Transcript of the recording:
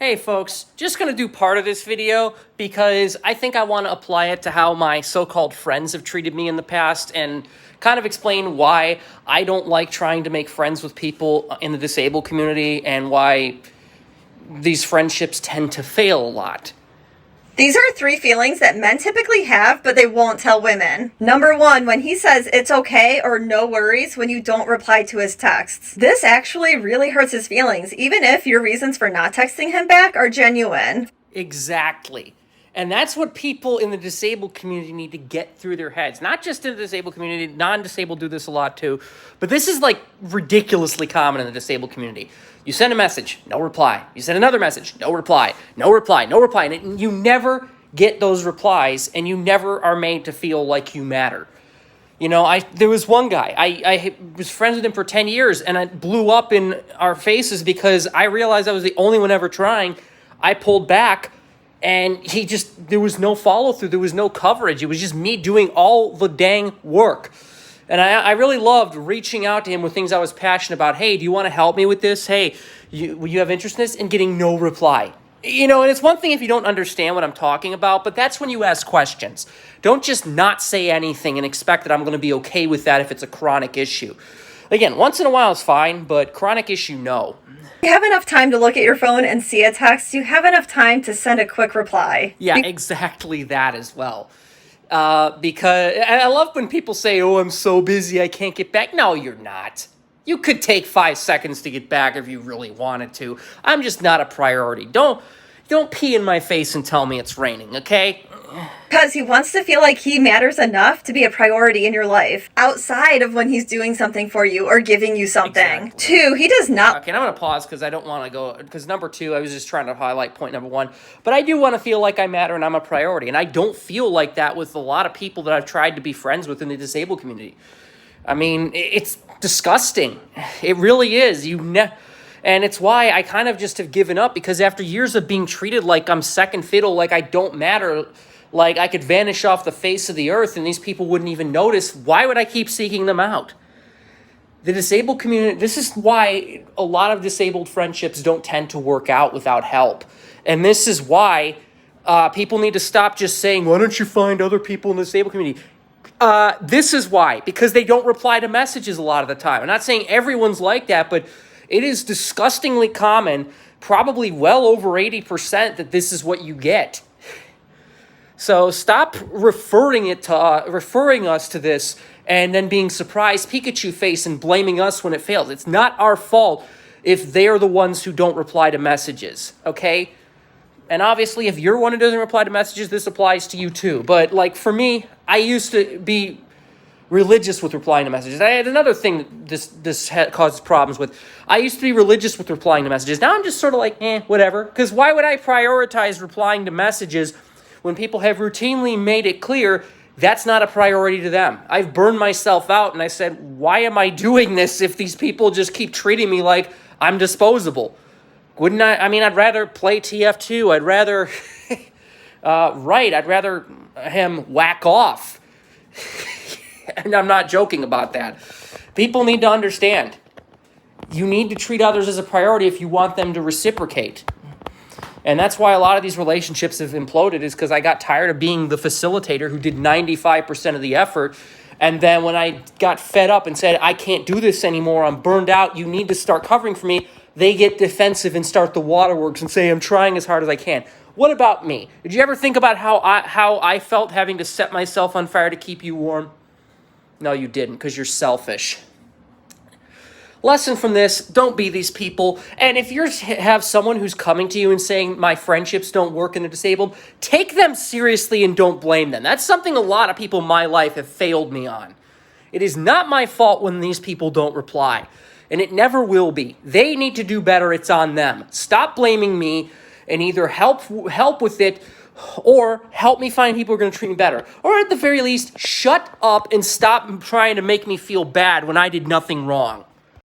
Hey folks, just going to do part of this video because I think I want to apply it to how my so-called friends have treated me in the past and kind of explain why I don't like trying to make friends with people in the disabled community and why these friendships tend to fail a lot. These are 3 feelings that men typically have, but they won't tell women. Number 1, when he says it's okay or no worries when you don't reply to his texts. This actually really hurts his feelings, even if your reasons for not texting him back are genuine. Exactly. And that's what people in the disabled community need to get through their heads. Not just in the disabled community, non-disabled do this a lot too, but this is like ridiculously common in the disabled community. You send a message, no reply. You send another message, no reply, no reply, no reply. And you never get those replies and you never are made to feel like you matter. You know, there was one guy, I was friends with him for 10 years and it blew up in our faces because I realized I was the only one ever trying. I pulled back. And there was no follow through. There was no coverage. It was just me doing all the dang work. And I really loved reaching out to him with things I was passionate about. Hey, do you want to help me with this? Hey, you have interest in this? And getting no reply. You know, and it's one thing if you don't understand what I'm talking about, but that's when you ask questions. Don't just not say anything and expect that I'm going to be okay with that if it's a chronic issue. Again, once in a while is fine, but chronic issue, no. You have enough time to look at your phone and see a text. You have enough time to send a quick reply. Yeah, exactly that as well. Because I love when people say, oh, I'm so busy, I can't get back. No, you're not. You could take 5 seconds to get back if you really wanted to. I'm just not a priority. Don't pee in my face and tell me it's raining, okay? Because he wants to feel like he matters enough to be a priority in your life, outside of when he's doing something for you or giving you something. Exactly. 2, he does not... Okay, and I'm going to pause because I don't want to go... Because number 2, I was just trying to highlight point number 1. But I do want to feel like I matter and I'm a priority. And I don't feel like that with a lot of people that I've tried to be friends with in the disabled community. I mean, it's disgusting. It really is. And it's why I kind of just have given up, because after years of being treated like I'm second fiddle, like I don't matter, like I could vanish off the face of the earth and these people wouldn't even notice, why would I keep seeking them out? The disabled community, this is why a lot of disabled friendships don't tend to work out without help. And this is why people need to stop just saying, why don't you find other people in the disabled community? This is why, because they don't reply to messages a lot of the time. I'm not saying everyone's like that, but it is disgustingly common, probably well over 80%, that this is what you get. So stop referring us to this and then being surprised Pikachu face and blaming us when it fails. It's not our fault if they're the ones who don't reply to messages, okay? And obviously, if you're one who doesn't reply to messages, this applies to you too. But like for me, I used to be religious with replying to messages. I had another thing this causes problems with. I used to be religious with replying to messages. Now I'm just sort of like, whatever. Because why would I prioritize replying to messages when people have routinely made it clear that's not a priority to them? I've burned myself out and I said, why am I doing this if these people just keep treating me like I'm disposable? Wouldn't I mean, I'd rather play TF2. I'd rather write. I'd rather him whack off. And I'm not joking about that. People need to understand. You need to treat others as a priority if you want them to reciprocate. And that's why a lot of these relationships have imploded, is because I got tired of being the facilitator who did 95% of the effort. And then when I got fed up and said, I can't do this anymore, I'm burned out, you need to start covering for me, they get defensive and start the waterworks and say, I'm trying as hard as I can. What about me? Did you ever think about how I felt having to set myself on fire to keep you warm? No, you didn't, because you're selfish. Lesson from this, don't be these people. And if you have someone who's coming to you and saying, my friendships don't work and they're disabled, take them seriously and don't blame them. That's something a lot of people in my life have failed me on. It is not my fault when these people don't reply. And it never will be. They need to do better. It's on them. Stop blaming me and either help with it or help me find people who are going to treat me better. Or at the very least, shut up and stop trying to make me feel bad when I did nothing wrong.